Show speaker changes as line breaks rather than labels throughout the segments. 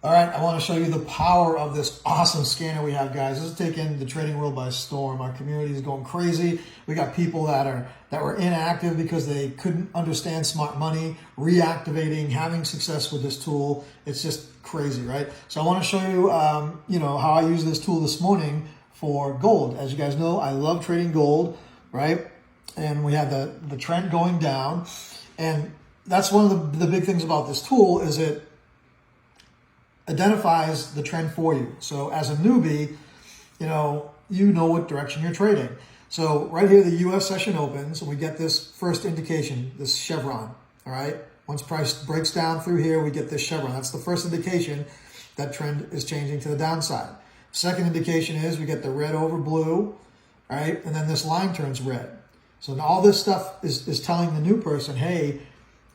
All right, I want to show you the power of this awesome scanner we have, guys. This is taking the trading world by storm. Our community is going crazy. We got people that were inactive because they couldn't understand smart money, reactivating, having success with this tool. It's just crazy, right? So I want to show you, how I use this tool this morning for gold. As you guys know, I love trading gold, right? And we had the trend going down, and that's one of the big things about this tool is it identifies the trend for you. So as a newbie, you know what direction you're trading. So right here, the US session opens and we get this first indication, this chevron, all right? Once price breaks down through here, we get this chevron. That's the first indication that trend is changing to the downside. Second indication is we get the red over blue, all right? And then this line turns red. So now all this stuff is telling the new person, hey,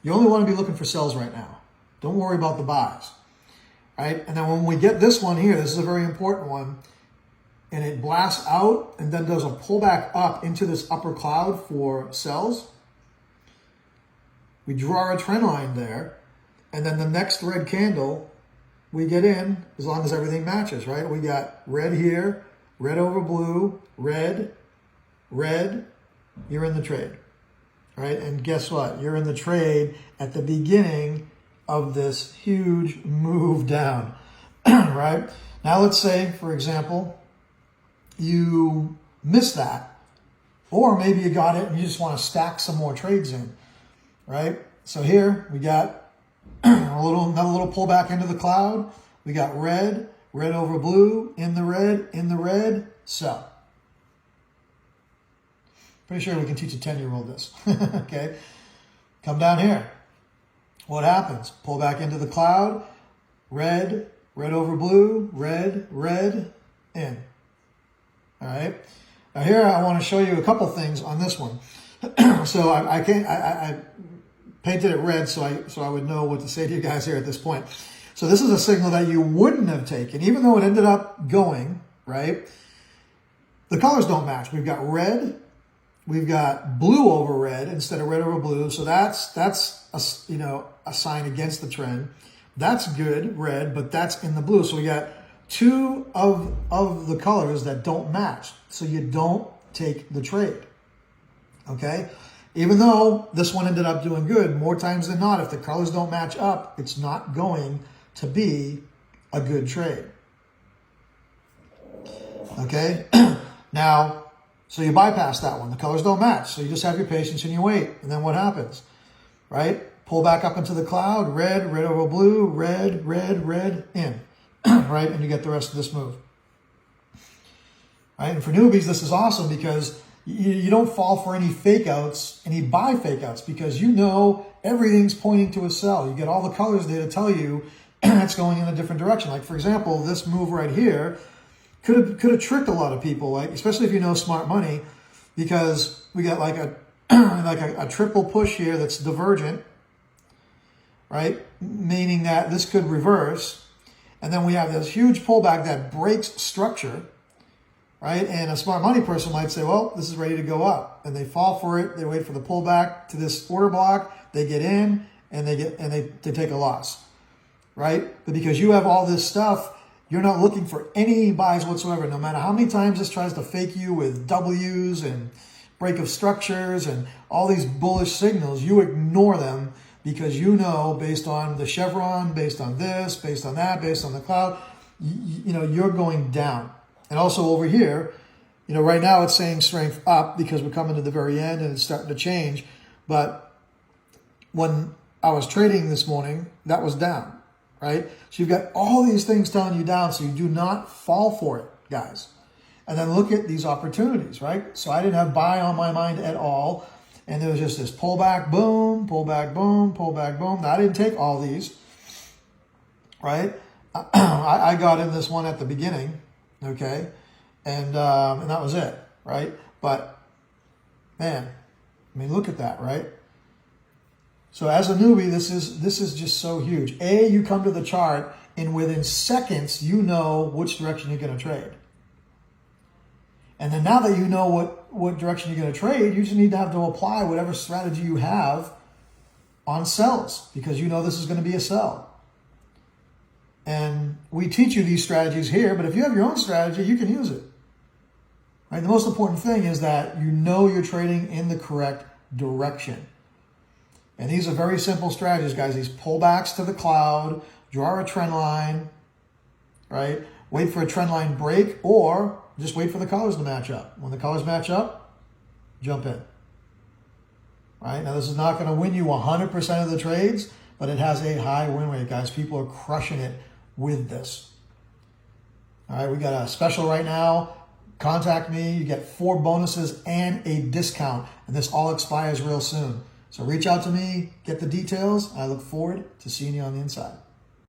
you only want to be looking for sells right now. Don't worry about the buys. Right? And then when we get this one here, this is a very important one, and it blasts out and then does a pullback up into this upper cloud for sells. We draw a trend line there, and then the next red candle we get in as long as everything matches, right? We got red here, red over blue, red, red, you're in the trade, right? And guess what? You're in the trade at the beginning of this huge move down, right? Now let's say, for example, you missed that, or maybe you got it and you just want to stack some more trades in, right? So here we got another little pullback into the cloud. We got red, red over blue, in the red, sell. Pretty sure we can teach a 10-year-old this, okay? Come down here. What happens? Pull back into the cloud, red, red over blue, red, red, in. All right. Now here I want to show you a couple things on this one. So I painted it red so I would know what to say to you guys here at this point. So this is a signal that you wouldn't have taken, even though it ended up going, right? The colors don't match. We've got red. We've got blue over red instead of red over blue. So that's a sign against the trend. That's good, red, but that's in the blue. So we got two of the colors that don't match. So you don't take the trade, okay? Even though this one ended up doing good, more times than not, if the colors don't match up, it's not going to be a good trade, okay? Now, so you bypass that one. The colors don't match. So you just have your patience and you wait. And then what happens, right? Pull back up into the cloud, red, red over blue, red, red, red, in, right? And you get the rest of this move, right? And for newbies, this is awesome because you don't fall for any fake outs, any buy fake outs, because you know everything's pointing to a sell. You get all the colors there to tell you it's going in a different direction. Like, for example, this move right here could have tricked a lot of people, like especially if you know smart money, because we got like a triple push here that's divergent, right? Meaning that this could reverse, and then we have this huge pullback that breaks structure, right? And a smart money person might say, well, this is ready to go up, and they fall for it. They wait for the pullback to this order block. They get in, and they take a loss, right? But because you have all this stuff, you're not looking for any buys whatsoever. No matter how many times this tries to fake you with W's and break of structures and all these bullish signals, you ignore them because you know based on the chevron, based on this, based on that, based on the cloud, you're going down. And also over here, right now it's saying strength up because we're coming to the very end and it's starting to change. But when I was trading this morning, that was down. Right? So you've got all these things telling you down, so you do not fall for it, guys. And then look at these opportunities, right? So I didn't have buy on my mind at all. And there was just this pullback, boom, pullback, boom, pullback, boom. Now, I didn't take all these, right? I got in this one at the beginning, okay? And that was it, right? But, man, I mean, look at that, right? So as a newbie, this is just so huge. You come to the chart, and within seconds, you know which direction you're going to trade. And then now that you know what direction you're going to trade, you just need to have to apply whatever strategy you have on sells because you know this is going to be a sell. And we teach you these strategies here, but if you have your own strategy, you can use it. Right? The most important thing is that you know you're trading in the correct direction. And these are very simple strategies, guys. These pullbacks to the cloud, draw a trend line, right? Wait for a trend line break, or just wait for the colors to match up. When the colors match up, jump in. Right? Now, this is not going to win you 100% of the trades, but it has a high win rate, guys. People are crushing it with this. All right, we got a special right now. Contact me. You get 4 bonuses and a discount, and this all expires real soon. So reach out to me, get the details. I look forward to seeing you on the inside.